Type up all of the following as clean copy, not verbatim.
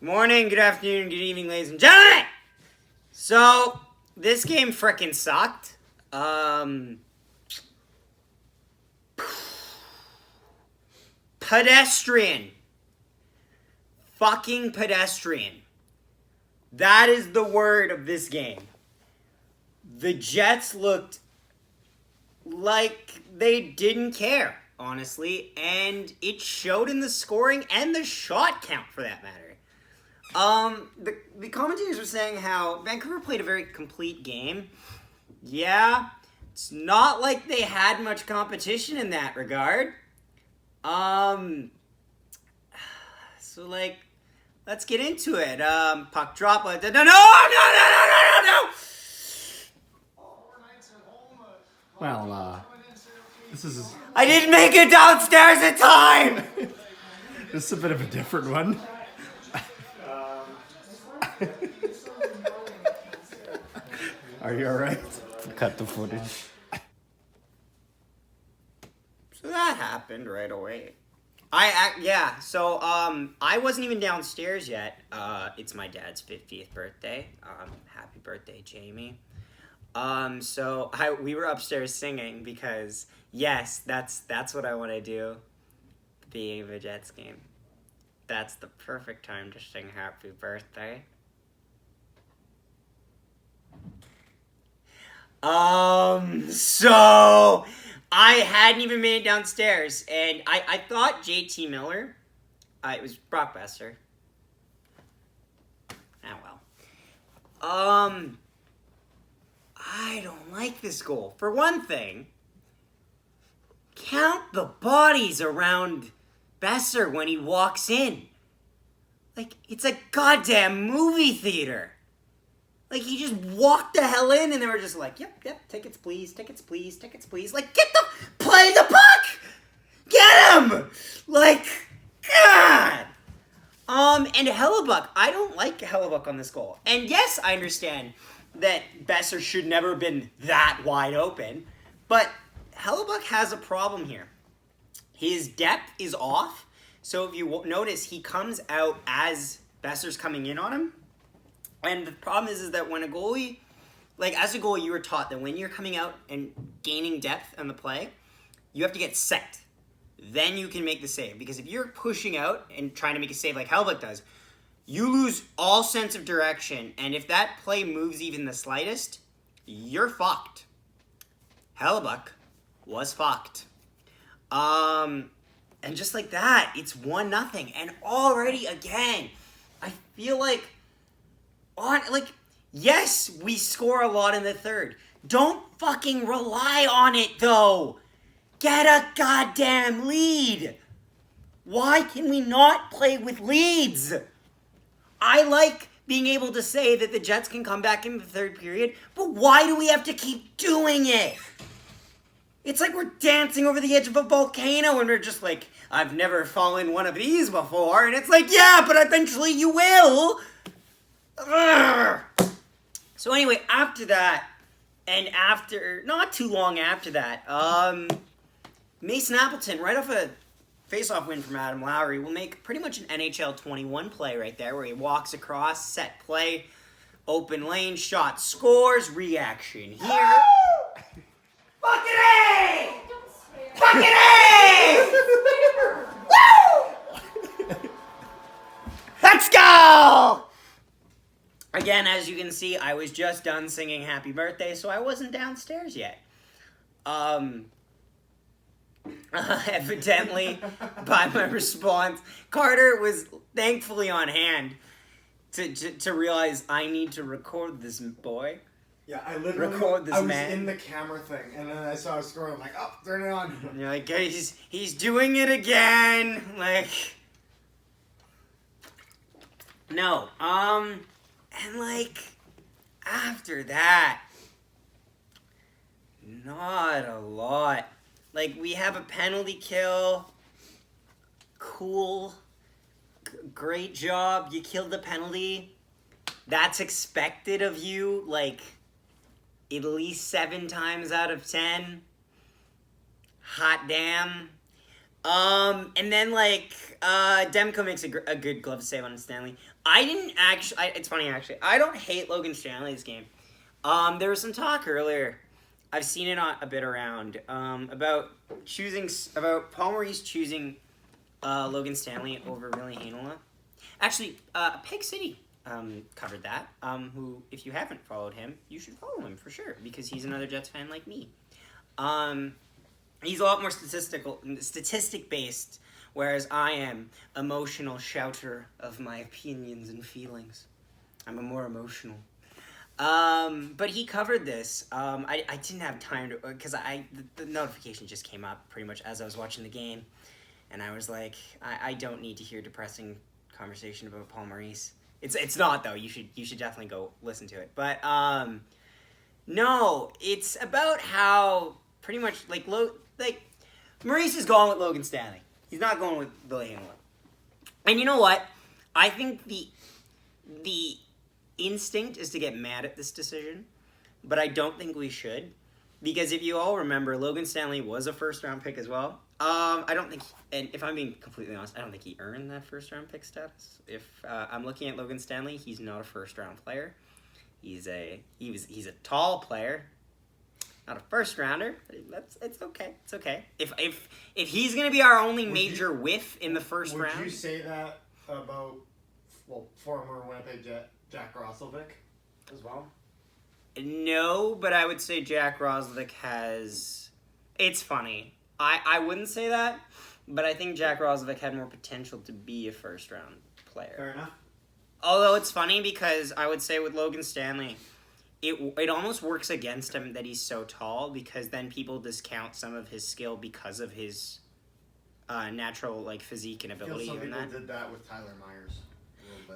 Morning, good afternoon, good evening, ladies and gentlemen! So, this game frickin' sucked. Pedestrian. Fucking pedestrian. That is the word of this game. The Jets looked like they didn't care, honestly, and it showed in the scoring and the shot count, for that matter. The commentators were saying how Vancouver played a very complete game. Yeah, it's not like they had much competition in that regard. So, like, let's get into it. Puck drop. No! Well, this is... I didn't make it downstairs in time! This is a bit of a different one. Are you alright? Cut the footage. So that happened right away. So I wasn't even downstairs yet. It's my dad's 50th birthday. Happy birthday, Jamie. So we were upstairs singing because, yes, that's what I want to do. Being of a Jets game. That's the perfect time to sing happy birthday. So I hadn't even made it downstairs, and I thought JT Miller, it was Brock Besser. I don't like this goal. For one thing, count the bodies around Besser when he walks in. Like, it's a goddamn movie theater. Like, he just walked the hell in, and they were just like, yep, tickets please, tickets please, tickets please. Like, play the puck! Get him! Like, God! And Hellebuck, I don't like Hellebuck on this goal. And yes, I understand that Besser should never have been that wide open, but Hellebuck has a problem here. His depth is off, so if you notice, he comes out as Besser's coming in on him. And the problem is that when a goalie, like as a goalie, you were taught that when you're coming out and gaining depth on the play, you have to get set. Then you can make the save. Because if you're pushing out and trying to make a save like Hellebuck does, you lose all sense of direction. And if that play moves even the slightest, you're fucked. Hellebuck was fucked. And just like that, it's 1-0. And already again, I feel like yes, we score a lot in the third. Don't fucking rely on it, though. Get a goddamn lead. Why can we not play with leads? I like being able to say that the Jets can come back in the third period, but why do we have to keep doing it? It's like we're dancing over the edge of a volcano and we're just like, I've never fallen one of these before. And it's like, yeah, but eventually you will. Ugh. So anyway, after that, and after, not too long after that, Mason Appleton, right off a face-off win from Adam Lowry, will make pretty much an NHL 21 play right there, where he walks across, set play, open lane, shot, scores, reaction here. Fucking A! Fucking A! Woo! Let's go! Again, as you can see, I was just done singing happy birthday, so I wasn't downstairs yet. Evidently, by my response, Carter was thankfully on hand to realize I need to record this boy. Yeah, I literally I was in the camera thing, and then I saw a score. I'm like, oh, turn it on. And you're like, he's doing it again. Like, no. And like, after that, not a lot. Like, we have a penalty kill. Cool. Great job. You killed the penalty. That's expected of you, like, at least 7 times out of 10. Hot damn. And then, like, Demko makes a good glove save on Stanley. I didn't actually... it's funny, actually. I don't hate Logan Stanley's game. There was some talk earlier. I've seen it a bit around. About Paul Maurice choosing Logan Stanley over Ville Heinola. Actually, Peg City covered that. Who, if you haven't followed him, you should follow him for sure, because he's another Jets fan like me. He's a lot more statistic-based, whereas I am emotional shouter of my opinions and feelings. I'm a more emotional. But he covered this. I didn't have time to, because the notification just came up pretty much as I was watching the game, and I was like, I don't need to hear depressing conversation about Paul Maurice. It's not though. You should definitely go listen to it. But no, it's about how pretty much like Maurice is going with Logan Stanley. He's not going with Ville Heinola. And you know what? I think the instinct is to get mad at this decision, but I don't think we should, because if you all remember, Logan Stanley was a first-round pick as well. I don't think, and if I'm being completely honest, I don't think he earned that first-round pick status. If I'm looking at Logan Stanley, he's not a first-round player. He's a tall player, not a first-rounder. It's okay. It's okay. If he's gonna be our only major whiff in the first round, would you say that about former Winnipeg Jet Jack Roslovic as well? No, but I would say Jack Roslovic has... It's funny. I wouldn't say that, but I think Jack Roslovic had more potential to be a first-round player. Fair enough. Although it's funny because I would say with Logan Stanley, it almost works against him that he's so tall, because then people discount some of his skill because of his natural physique and ability. Some people did that with Tyler Myers.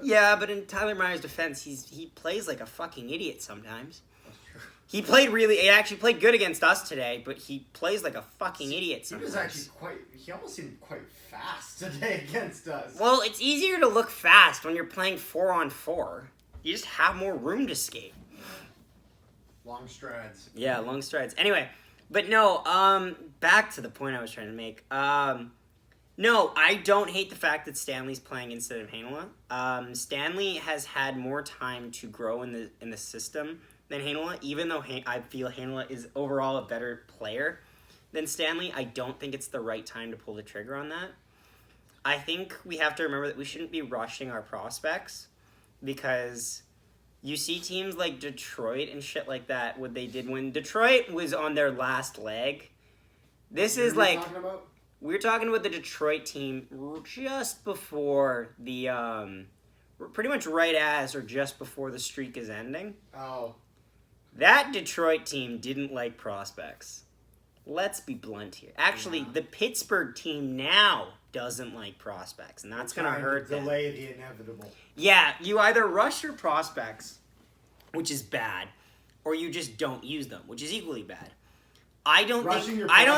Yeah, but in Tyler Myers' defense, he plays like a fucking idiot sometimes. That's true. He actually played good against us today, but he plays like a fucking idiot sometimes. He almost seemed quite fast today against us. Well, it's easier to look fast when you're playing 4-on-4. You just have more room to skate. Long strides. Yeah, long strides. Anyway, but no, back to the point I was trying to make. No, I don't hate the fact that Stanley's playing instead of Heinola. Stanley has had more time to grow in the system than Heinola, even though I feel Heinola is overall a better player than Stanley. I don't think it's the right time to pull the trigger on that. I think we have to remember that we shouldn't be rushing our prospects, because you see teams like Detroit and shit like that, what they did when Detroit was on their last leg. This is like... We're talking about the Detroit team just before the, pretty much right as or just before the streak is ending. Oh. That Detroit team didn't like prospects. Let's be blunt here. Actually, the Pittsburgh team now doesn't like prospects, and that's going to hurt them. Delay the inevitable. Yeah, you either rush your prospects, which is bad, or you just don't use them, which is equally bad. I don't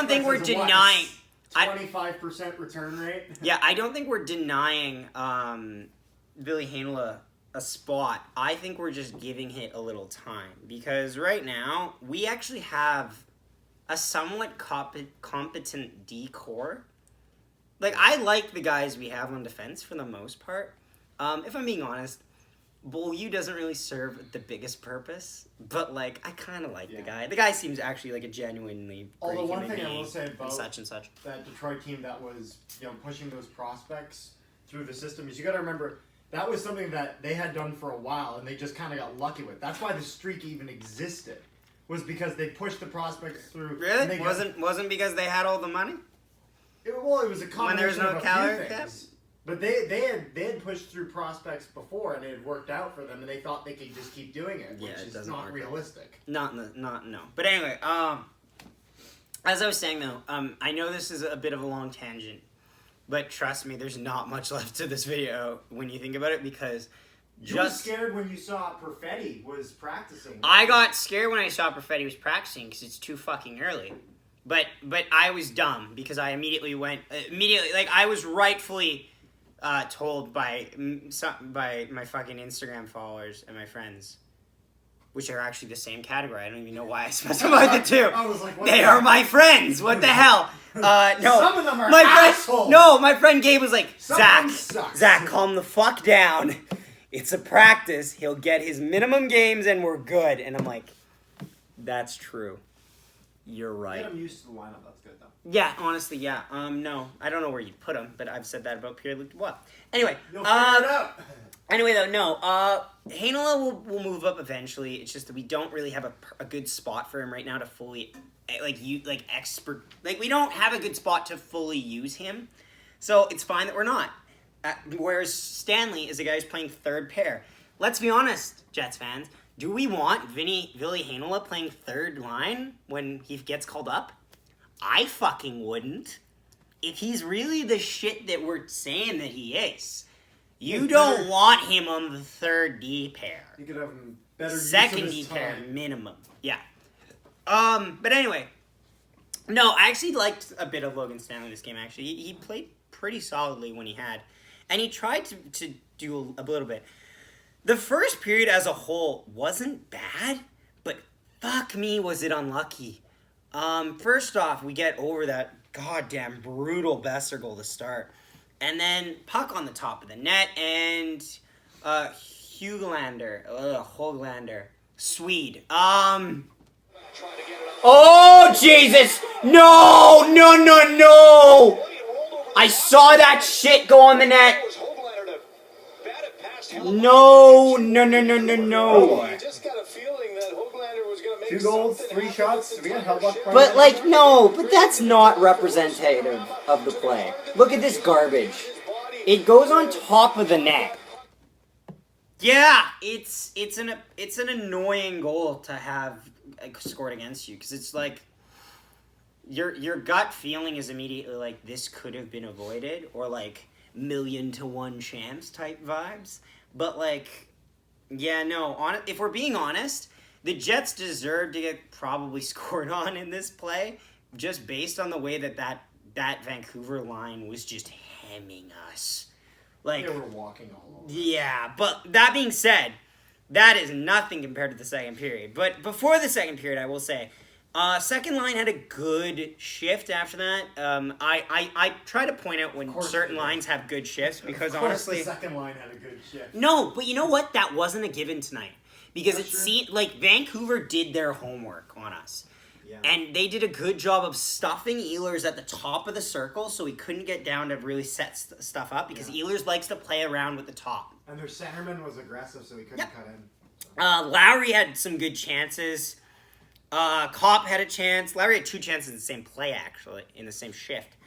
think we're denying... 25% return rate? Yeah, I don't think we're denying Ville Heinola a spot. I think we're just giving it a little time. Because right now, we actually have a somewhat competent D-core. I like the guys we have on defense for the most part. If I'm being honest, Beaulieu doesn't really serve the biggest purpose, but I kind of like the guy. The guy seems actually like a genuinely great human being. Although one thing I will say about such and such. That Detroit team that was pushing those prospects through the system is, you got to remember, that was something that they had done for a while and they just kind of got lucky with. That's why the streak even existed, was because they pushed the prospects through. Really? Wasn't because they had all the money? It was a combination when there was no of a calorie few cap? things. But they had pushed through prospects before, and it had worked out for them, and they thought they could just keep doing it, which is not realistic. No. But anyway, as I was saying though, I know this is a bit of a long tangent, but trust me, there's not much left to this video when you think about it, because you were scared when you saw Perfetti was practicing. I got scared when I saw Perfetti was practicing because it's too fucking early. But I was dumb because I immediately I was rightfully told by my fucking Instagram followers and my friends, which are actually the same category. I don't even know why I specified the two. I was like, what they the are heck? my friends. What the hell? No. Some of them are my assholes. my friend Gabe was like, Some of them Zach, sucks. calm the fuck down. It's a practice. He'll get his minimum games and we're good. And I'm like, that's true. You're right. Get him used to the lineup. That's good though. Yeah, honestly, yeah. No, I don't know where you'd put him, but I've said that about Pierre-Luc Dubois. Anyway, You'll figure it out. Anyway, though, no. Heinola will move up eventually. It's just that we don't really have a good spot for him right now to fully, we don't have a good spot to fully use him. So it's fine that we're not. Whereas Stanley is a guy who's playing third pair. Let's be honest, Jets fans. Do we want Ville Heinola playing third line when he gets called up? I fucking wouldn't. If he's really the shit that we're saying that he is. You don't want him on the third D pair. You could have him better Second use of D his pair time. minimum. Yeah. But anyway. No, I actually liked a bit of Logan Stanley this game, actually. He played pretty solidly when he had. And he tried to do a little bit. The first period as a whole wasn't bad, but fuck me, was it unlucky. First off, we get over that goddamn brutal Besser goal to start. And then puck on the top of the net, and Hoglander, Swede. Oh, Jesus! No! I saw that shit go on the net. No. Two goals, 3 shots. We got held up. But that's not representative of the play. Look at this garbage. It goes on top of the net. Yeah, it's an annoying goal to have scored against you, because it's like your gut feeling is immediately like, this could have been avoided, or like 1,000,000-to-1 chance type vibes. But if we're being honest, the Jets deserve to get probably scored on in this play, just based on the way that Vancouver line was just hemming us. They were walking all over. Yeah, but that being said, that is nothing compared to the second period. But before the second period, I will say, second line had a good shift after that. I try to point out when certain lines have good shifts, because honestly, the second line had a good shift. No, but you know what? That wasn't a given tonight, because That's it true. seemed like Vancouver did their homework on us. Yeah. And they did a good job of stuffing Ehlers at the top of the circle, so he couldn't get down to really set stuff up, because Ehlers likes to play around with the top. And their centerman was aggressive, so he couldn't cut in. So. Lowry had some good chances. Kopp had a chance. Lowry had 2 chances in the same play, actually, in the same shift.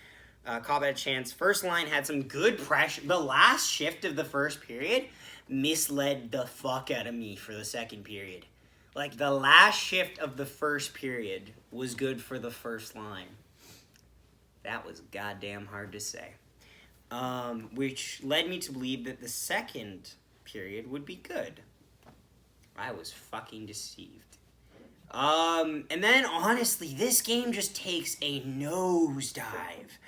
Kopp had a chance. First line had some good pressure. The last shift of the first period misled the fuck out of me for the second period. Like, the last shift of the first period was good for the first line. That was goddamn hard to say. Which led me to believe that the second period would be good. I was fucking deceived. And then, honestly, this game just takes a nosedive.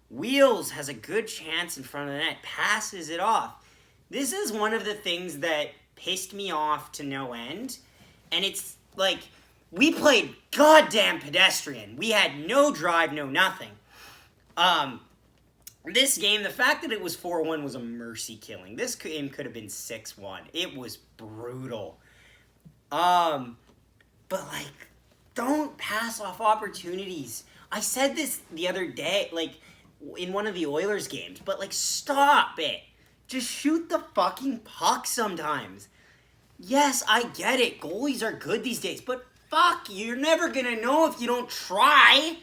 Wheels has a good chance in front of the net, passes it off. This is one of the things that pissed me off to no end. And it's like, we played goddamn pedestrian. We had no drive, no nothing. This game, the fact that it was 4-1 was a mercy killing. This game could have been 6-1. It was brutal. But don't pass off opportunities. I said this the other day, in one of the Oilers games, but stop it. Just shoot the fucking puck sometimes. Yes, I get it. Goalies are good these days, but fuck, you're never gonna know if you don't try.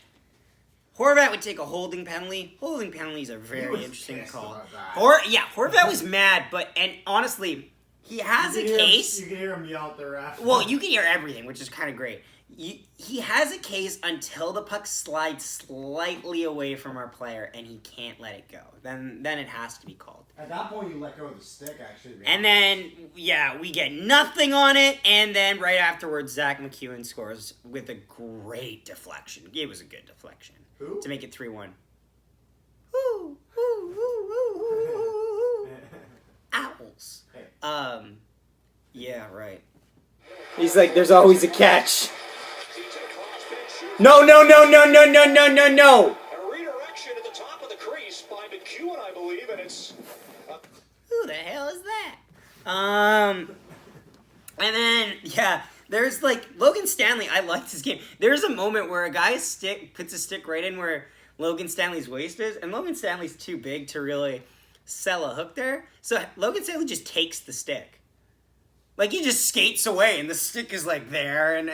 Horvat would take a holding penalty. Holding penalties are very interesting call. Horvat was mad, and honestly, he has a case. You can hear him yell at the ref. Well, you can hear everything, which is kind of great. He has a case until the puck slides slightly away from our player, and he can't let it go. Then it has to be called. At that point, you let go of the stick, actually. And then, we get nothing on it, and then right afterwards, Zach McEwen scores with a great deflection. It was a good deflection. Who? To make it 3-1. Woo, woo, woo, woo, woo. Owls. Hey. Yeah, right. He's like, there's always a catch. No, no, no, no, no, no, no, no, no. A redirection at the top of the crease by McEwen, I believe, and it's... Who the hell is that? And then, yeah, there's like, Logan Stanley, I like this game. There's a moment where a guy puts a stick right in where Logan Stanley's waist is, and Logan Stanley's too big to really sell a hook there. So Logan Stanley just takes the stick. Like, he just skates away, and the stick is like there, and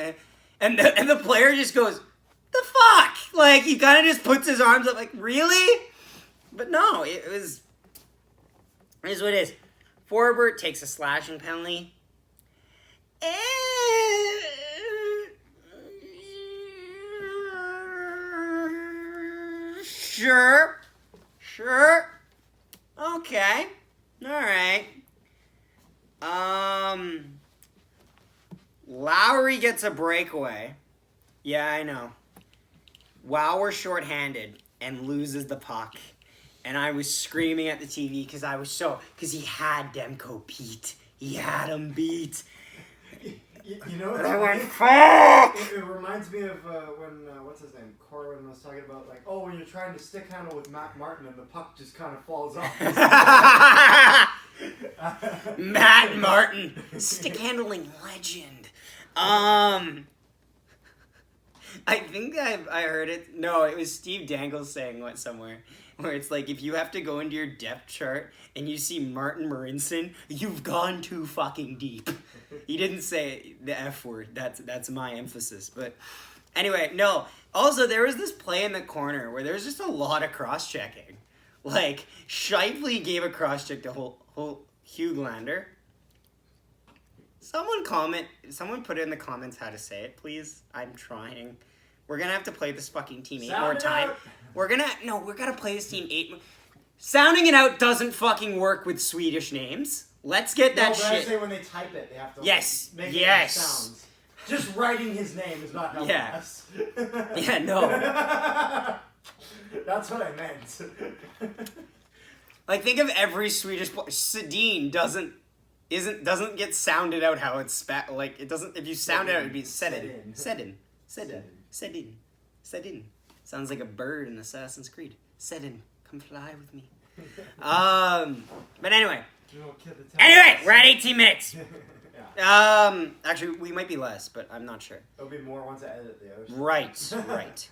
the player just goes, the fuck? Like, he kind of just puts his arms up like, really? But no, it is what it is. Forbert takes a slashing penalty. Sure. Okay. Alright. Lowry gets a breakaway. Yeah, I know. Wow, we're shorthanded and loses the puck. And I was screaming at the TV because he had Demko beat. He had him beat. You know what? I went, fuck! It reminds me of when, what's his name? Corwin was talking about, like, when you're trying to stick handle with Matt Martin and the puck just kind of falls off. Matt Martin, stick handling legend. I think I heard it. No, it was Steve Dangle saying what somewhere. Where it's like, if you have to go into your depth chart and you see Martin Marincin, you've gone too fucking deep. He didn't say the F word. That's my emphasis. But anyway, no. Also, there was this play in the corner where there was just a lot of cross-checking. Like, Shifley gave a cross-check to Hughlander. Someone put it in the comments how to say it, please. I'm trying. We're gonna have to play this fucking team 8 more times. We're gonna play this team 8. Sounding it out doesn't fucking work with Swedish names. Let's get that shit. I say when they type it, they have to make it sounds. Just writing his name is not helping us. Yeah, no. That's what I meant. Like, think of every Swedish player. Sedin doesn't get sounded out how it's like, it doesn't, if you sound it out, it'd be Sedin. Sounds like a bird in Assassin's Creed. Sedin, come fly with me. But anyway. We're at 18 minutes. Actually, we might be less, but I'm not sure. There'll be more once I edit the others. Right.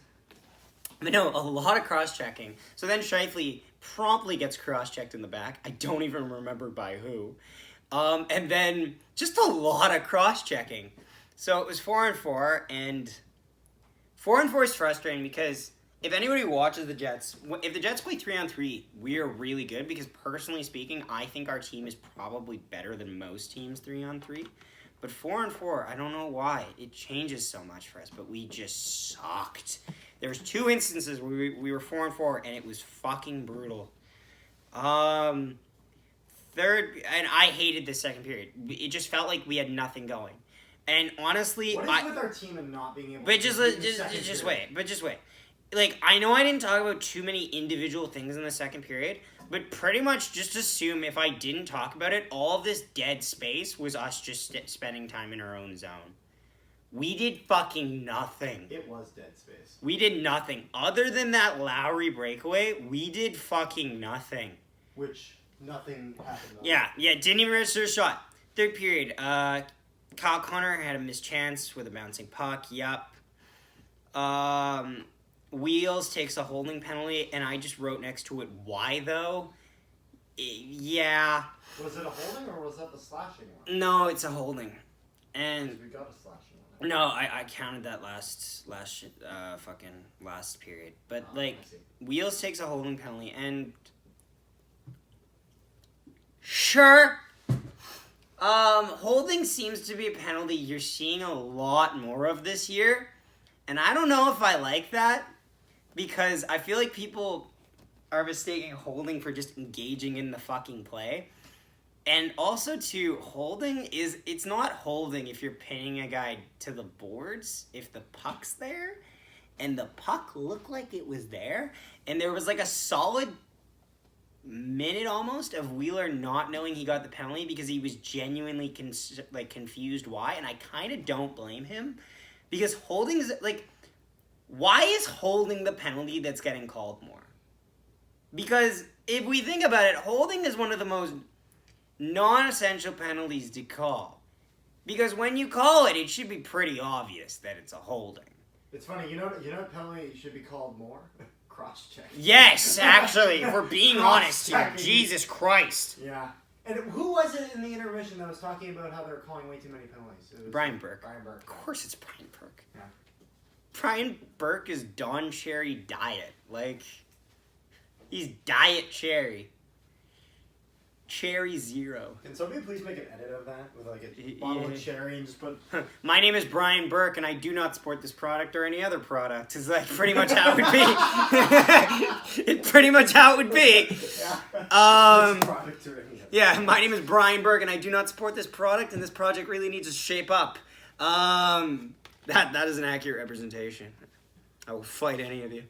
But no, a lot of cross-checking. So then Shifley promptly gets cross-checked in the back. I don't even remember by who. And then just a lot of cross-checking. So it was 4-on-4, and 4-on-4 is frustrating because if anybody watches the Jets, if the Jets play 3-on-3, we are really good because personally speaking, I think our team is probably better than most teams 3-on-3. But 4-on-4, I don't know why. It changes so much for us, but we just sucked. There was 2 instances where we were 4-on-4, and it was fucking brutal. Third, and I hated the second period. It just felt like we had nothing going. And honestly, what is with our team and not being able to just wait. Like, I know I didn't talk about too many individual things in the second period, but pretty much just assume if I didn't talk about it, all of this dead space was us just spending time in our own zone. We did fucking nothing. It was dead space. We did nothing. Other than that Lowry breakaway, we did fucking nothing. Which, nothing happened. Yeah, didn't even register a shot. Third period, Kyle Connor had a missed chance with a bouncing puck. Yup. Wheels takes a holding penalty, and I just wrote next to it, why though? Yeah. Was it a holding, or was that the slashing one? No, it's a holding. And we got a slashing one. No, I counted that last period. But, Wheels takes a holding penalty, and sure. Holding seems to be a penalty you're seeing a lot more of this year. And I don't know if I like that, because I feel like people are mistaking holding for just engaging in the fucking play. And also, too, it's not holding if you're pinning a guy to the boards, if the puck's there, and the puck looked like it was there, and there was, a solid, minute almost of Wheeler not knowing he got the penalty because he was genuinely confused why, and I kind of don't blame him because holding is like, why is holding the penalty that's getting called more? Because if we think about it, holding is one of the most non-essential penalties to call. Because when you call it, it should be pretty obvious that it's a holding. It's funny, you know what penalty should be called more? Cross-check. Yes, actually, if we're being honest here. Jesus Christ. Yeah. And who was it in the intermission that was talking about how they were calling way too many penalties? It was Brian Burke. Brian Burke. Of course it's Brian Burke. Yeah. Brian Burke is Don Cherry Diet. Like, he's Diet Cherry. Cherry Zero. Can somebody please make an edit of that with like a bottle of cherry and just put... My name is Brian Burke and I do not support this product or any other product. Is like pretty much how it would be. It's pretty much how it would be. Yeah, my name is Brian Burke and I do not support this product and this project really needs to shape up. That is an accurate representation. I will fight any of you.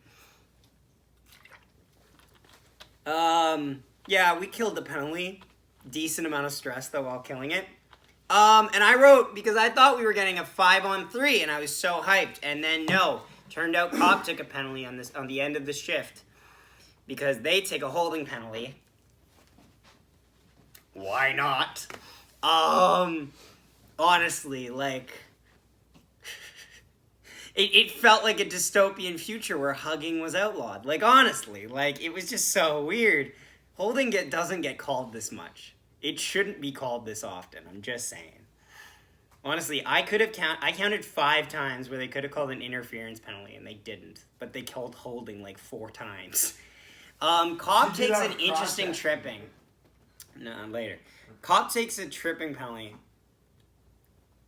Yeah, we killed the penalty. Decent amount of stress, though, while killing it. And I wrote, because I thought we were getting a 5-on-3, and I was so hyped. And then, no. Turned out Cobb took a penalty on the end of the shift. Because they take a holding penalty. Why not? Honestly, like... It felt like a dystopian future where hugging was outlawed. Like, honestly, like, it was just so weird. Holding doesn't get called this much. It shouldn't be called this often. I'm just saying. Honestly, I counted 5 times where they could have called an interference penalty, and they didn't. But they called holding like 4 times. Cobb takes an interesting tripping. No, later. Cobb takes a tripping penalty.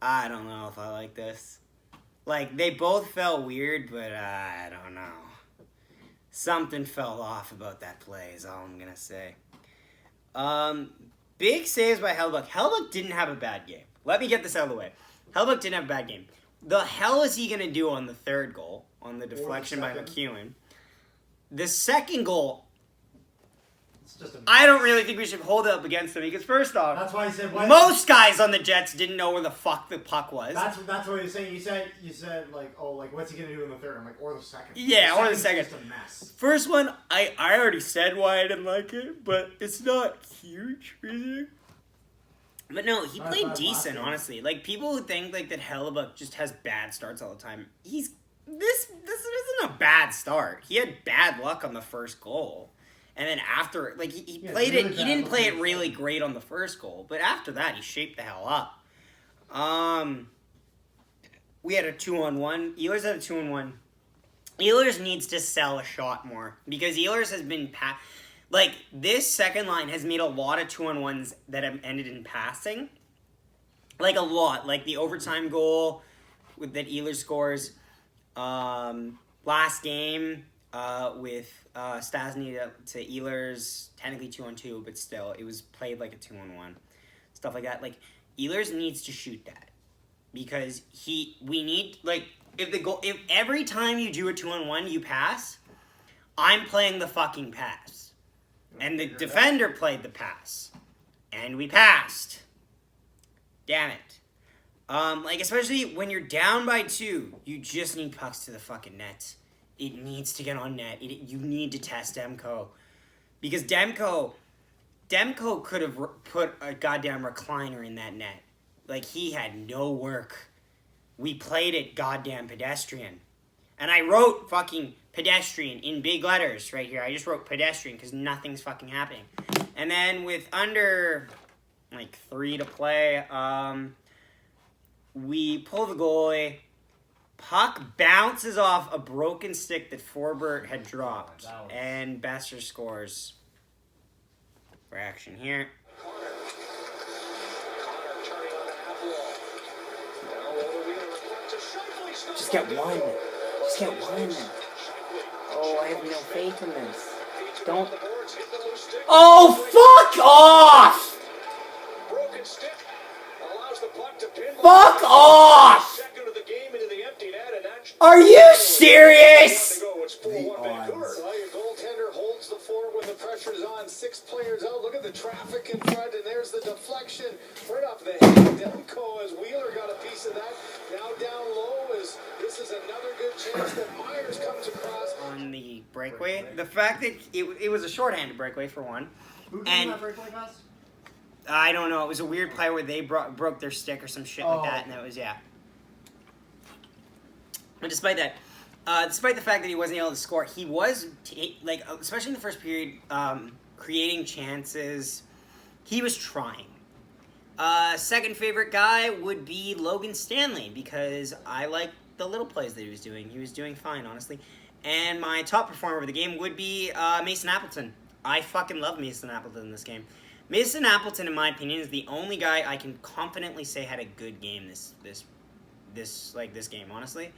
I don't know if I like this. Like, they both felt weird, but I don't know. Something fell off about that play is all I'm going to say. Big saves by Hellbuck. Hellbuck didn't have a bad game. Let me get this out of the way. Hellbuck didn't have a bad game. The hell is he going to do on the third goal, on the deflection by McEwen? The second goal, I don't really think we should hold it up against him because first off, that's why I said most guys on the Jets didn't know where the fuck the puck was. That's what you're saying. You said like, oh, like what's he gonna do in the third? I'm like, or the second. Yeah, or the second. Just a mess. First one, I already said why I didn't like it, but it's not huge, really. But no, he played decent, honestly. Like people who think like that Hellbuck just has bad starts all the time. This isn't a bad start. He had bad luck on the first goal. And then after, like, he played really it, he didn't play it really great on the first goal. But after that, he shaped the hell up. We had a 2-on-1. Ehlers had a 2-on-1. Ehlers needs to sell a shot more. Because Ehlers has been, like, this second line has made a lot of 2-on-1s that have ended in passing. Like, a lot. Like, the overtime goal that Ehlers scores. Last game... with Stasny to Ehlers, technically 2-on-2, but still, it was played like a 2-on-1. Stuff like that. Like, Ehlers needs to shoot that. Because we need, like, if every time you do a 2-on-1, you pass, I'm playing the fucking pass. And the defender played the pass. And we passed. Damn it. Like, especially when you're down by 2, you just need pucks to the fucking net. It needs to get on net. You need to test Demko. Because Demko could have put a goddamn recliner in that net. Like, he had no work. We played it goddamn Pedestrian. And I wrote fucking Pedestrian in big letters right here. I just wrote Pedestrian because nothing's fucking happening. And then with under, like, 3 to play, we pull the goalie. Puck bounces off a broken stick that Forbert had dropped. And Besser scores. For action here. Connor turning on the half wall. Now over to Shifley. Just get one. Just get one. Oh, I have no faith in this. Don't. Oh, fuck off! Broken stick allows the puck to pin. Fuck off! Are you serious? pressure's on. 6 players out. Look at the traffic in front, and there's the deflection right off the head of Demko as Wheeler got a piece of that. Now down low as this is another good chance that Myers comes across. On the breakaway, the fact that it was a shorthanded breakaway for one. Who And- gave that breakaway pass? I don't know. It was a weird play where they broke their stick or some shit like that, and that was, yeah. But despite that, despite the fact that he wasn't able to score, he was, like, especially in the first period, creating chances. He was trying. Second favorite guy would be Logan Stanley, because I like the little plays that he was doing. He was doing fine, honestly. And my top performer of the game would be Mason Appleton. I fucking love Mason Appleton in this game. Mason Appleton, in my opinion, is the only guy I can confidently say had a good game this game, honestly.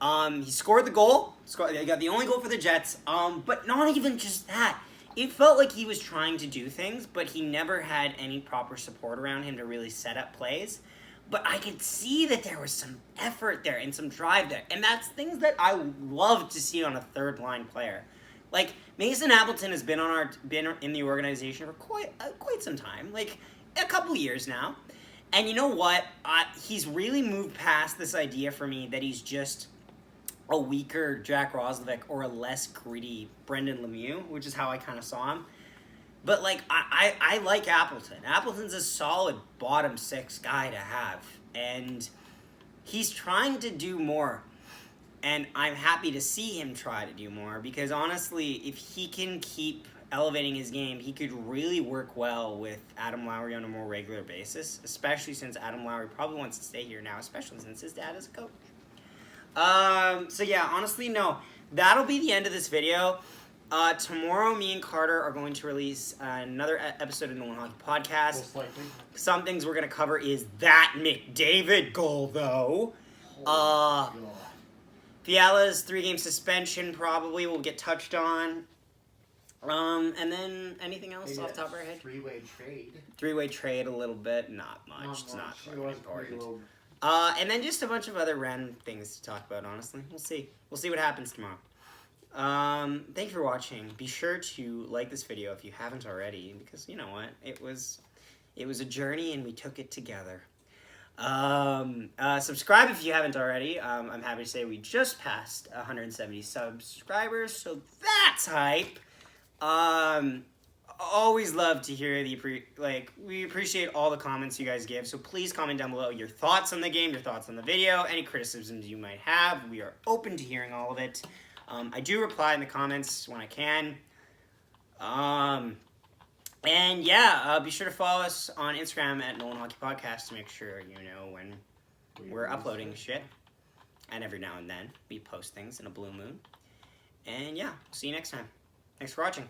He scored the goal. He got the only goal for the Jets. But not even just that. It felt like he was trying to do things, but he never had any proper support around him to really set up plays. But I could see that there was some effort there and some drive there. And that's things that I love to see on a third-line player. Like, Mason Appleton has been in the organization for quite some time. Like, a couple years now. And you know what? He's really moved past this idea for me that he's just a weaker Jack Roslovic or a less gritty Brendan Lemieux, which is how I kind of saw him. But, like, I like Appleton. Appleton's a solid bottom 6 guy to have. And he's trying to do more. And I'm happy to see him try to do more. Because, honestly, if he can keep elevating his game, he could really work well with Adam Lowry on a more regular basis. Especially since Adam Lowry probably wants to stay here now. Especially since his dad is a coach. So yeah, honestly, no. That'll be the end of this video. Tomorrow, me and Carter are going to release another episode of the Nolan Hockey Podcast. Most likely. Some things we're going to cover is that McDavid goal, though. Fiala's 3-game suspension probably will get touched on. And then anything else off the top of our head? 3-way trade. 3-way trade a little bit. Not much. It's not It fucking was important. pretty low. And then just a bunch of other random things to talk about, honestly. We'll see. We'll see what happens tomorrow. Thank you for watching. Be sure to like this video if you haven't already, because you know what? It was a journey and we took it together. Subscribe if you haven't already. I'm happy to say we just passed 170 subscribers, so that's hype. Always love to hear we appreciate all the comments you guys give, so please comment down below your thoughts on the game, your thoughts on the video, any criticisms you might have. We are open to hearing all of it. I do reply in the comments when I can. And yeah, be sure to follow us on Instagram at Nolan Hockey Podcast to make sure you know when we're uploading shit. And every now and then we post things in a blue moon. And yeah, see you next time. Thanks for watching.